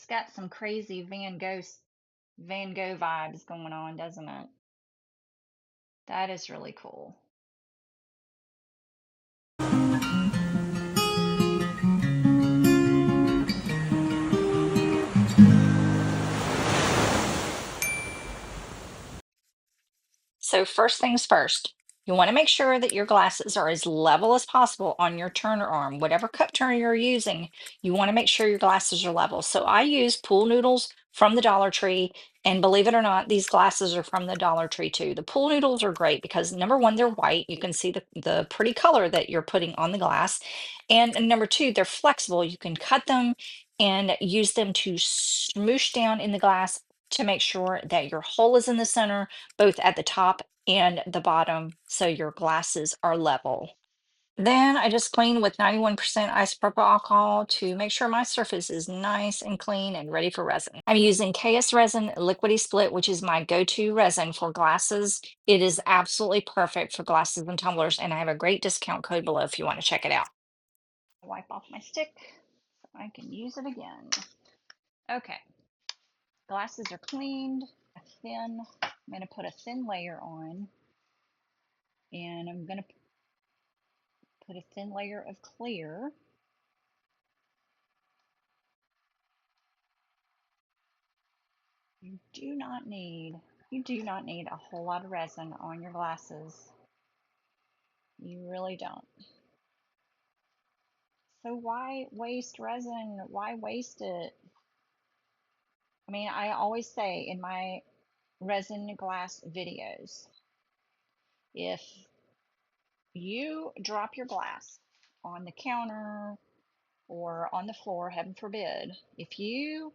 It's got some crazy Van Gogh vibes going on, doesn't it? That is really cool. So first things first, you want to make sure that your glasses are as level as possible on your turner arm. Whatever cup turner you're using, you want to make sure your glasses are level. So I use pool noodles from the Dollar Tree, and believe it or not, these glasses are from the Dollar Tree too. The pool noodles are great because number one, they're white. You can see the pretty color that you're putting on the glass. And number two, they're flexible. You can cut them and use them to smoosh down in the glass to make sure that your hole is in the center both at the top and the bottom, so your glasses are level. Then I just clean with 91% isopropyl alcohol to make sure my surface is nice and clean and ready for resin. I'm using KS Resin Liquidy Split, which is my go-to resin for glasses. It is absolutely perfect for glasses and tumblers, and I have a great discount code below if you want to check it out. Wipe off my stick so I can use it again. Okay, glasses are cleaned. I'm going to put a thin layer on, and I'm going to put a thin layer of clear. You do not need a whole lot of resin on your glasses. You really don't. So why waste resin? Why waste it? I mean, I always say in my resin glass videos, if you drop your glass on the counter or on the floor, heaven forbid, if you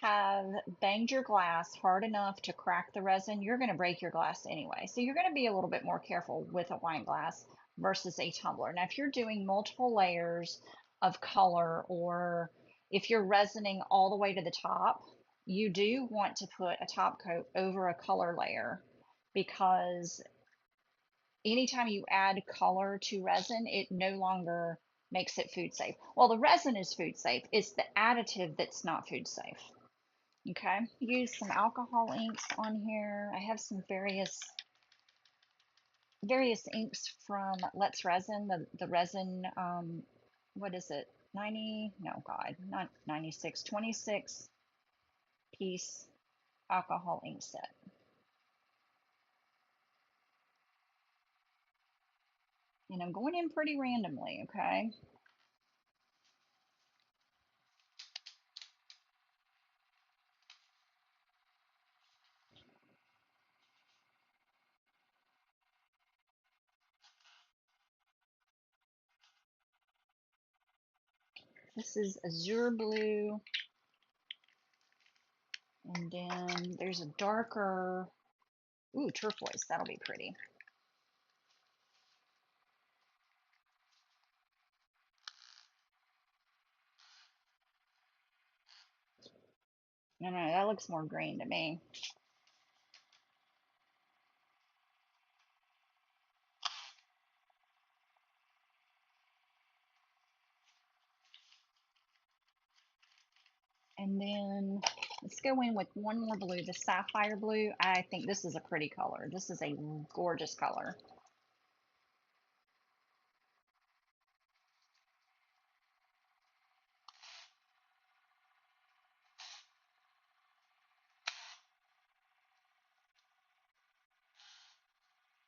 have banged your glass hard enough to crack the resin, you're going to break your glass anyway. So you're going to be a little bit more careful with a wine glass versus a tumbler. Now, if you're doing multiple layers of color, or if you're resining all the way to the top, you do want to put a top coat over a color layer, because anytime you add color to resin, it no longer makes it food safe. Well, the resin is food safe. It's the additive that's not food safe. Okay, use some alcohol inks on here. I have some various inks from Let's Resin, the resin, what is it? 90, no God, not 96, 26 piece alcohol ink set. And I'm going in pretty randomly, okay? This is azure blue, and then there's a darker, ooh, turquoise, that'll be pretty. No, no, that looks more green to me. And then let's go in with one more blue, the sapphire blue. I think this is a pretty color. This is a gorgeous color.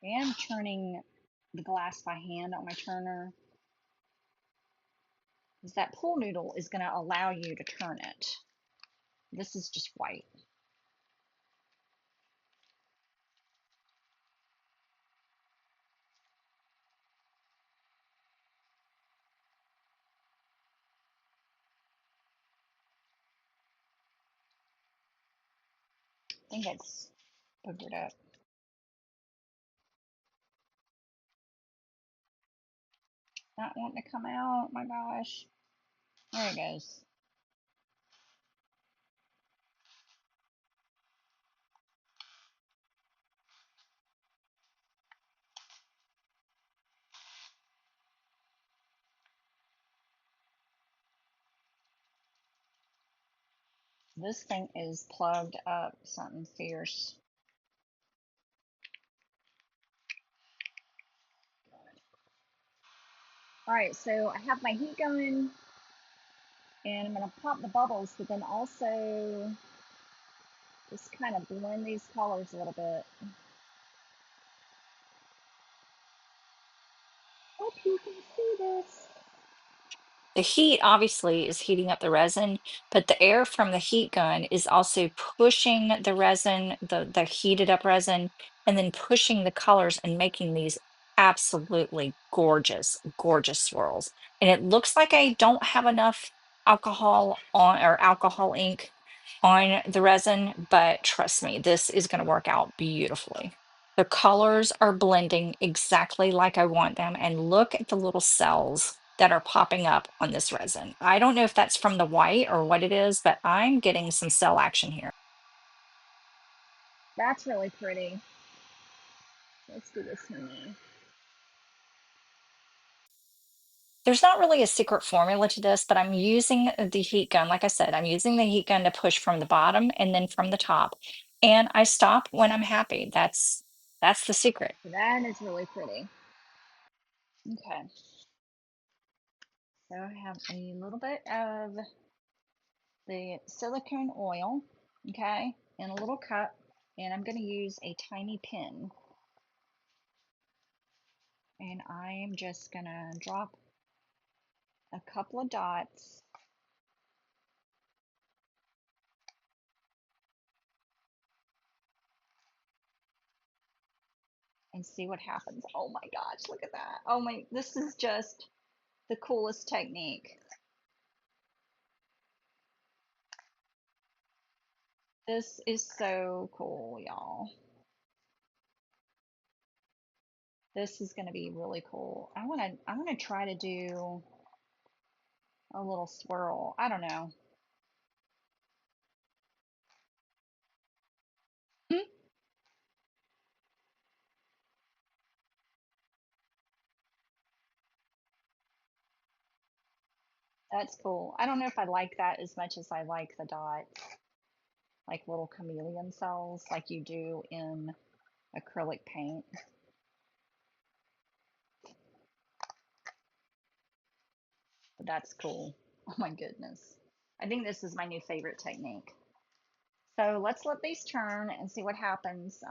I am turning the glass by hand on my turner, because that pool noodle is going to allow you to turn it. This is just white. I think it's boogered up. Not wanting to come out. My gosh. There it goes. This thing is plugged up something fierce. All right, so I have my heat going, and I'm gonna pop the bubbles, but then also just kind of blend these colors a little bit. Hope you can see this. The heat obviously is heating up the resin, but the air from the heat gun is also pushing the resin, the heated up resin, and then pushing the colors and making these absolutely gorgeous, gorgeous swirls. And it looks like I don't have enough alcohol on or alcohol ink on the resin, but trust me, this is going to work out beautifully. The colors are blending exactly like I want them. And look at the little cells that are popping up on this resin. I don't know if that's from the white or what it is, but I'm getting some cell action here. That's really pretty. Let's do this one now. There's not really a secret formula to this, but I'm using the heat gun. Like I said, I'm using the heat gun to push from the bottom and then from the top. And I stop when I'm happy. That's the secret. That is really pretty. Okay. So I have a little bit of the silicone oil, okay, in a little cup, and I'm going to use a tiny pin. And I'm just going to drop a couple of dots. And see what happens. Oh my gosh, look at that. Oh my, this is just the coolest technique. This is so cool, y'all. This is going to be really cool. I want to try to do a little swirl. I don't know. That's cool. I don't know if I like that as much as I like the dots, like little chameleon cells like you do in acrylic paint. But that's cool. Oh my goodness. I think this is my new favorite technique. So let's let these turn and see what happens.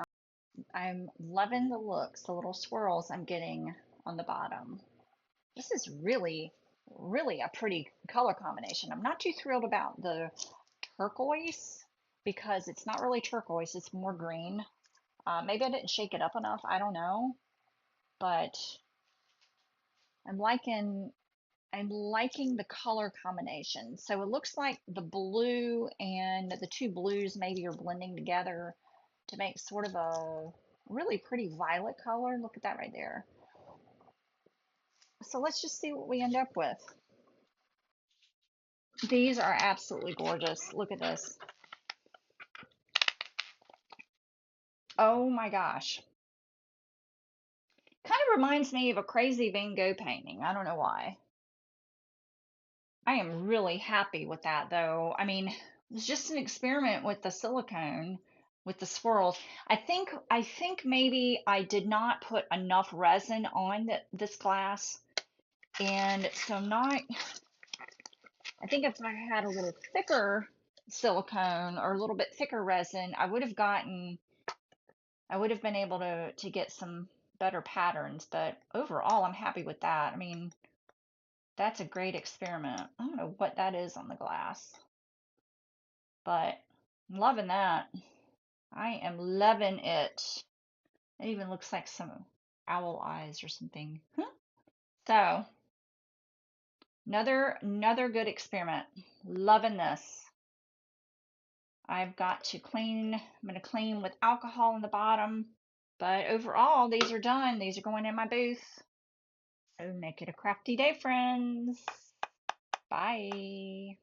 I'm loving the looks, the little swirls I'm getting on the bottom. This is really, really a pretty color combination. I'm not too thrilled about the turquoise because it's not really turquoise, it's more green. Maybe I didn't shake it up enough, I don't know. But I'm liking the color combination. So it looks like the blue and the two blues maybe are blending together to make sort of a really pretty violet color. Look at that right there. So let's just see what we end up with. These are absolutely gorgeous. Look at this. Oh my gosh. Kind of reminds me of a crazy Van Gogh painting. I don't know why. I am really happy with that though. I mean, it's just an experiment with the silicone, with the swirls. I think maybe I did not put enough resin on this glass. And so not, I think if I had a little thicker silicone or a little bit thicker resin, I would have been able to get some better patterns, but overall I'm happy with that. I mean, that's a great experiment. I don't know what that is on the glass, but I'm loving that. I am loving it. It even looks like some owl eyes or something. Huh? So, another good experiment. Loving this. I've got to clean. I'm going to clean with alcohol in the bottom. But overall, these are done. These are going in my booth. So make it a crafty day, friends. Bye.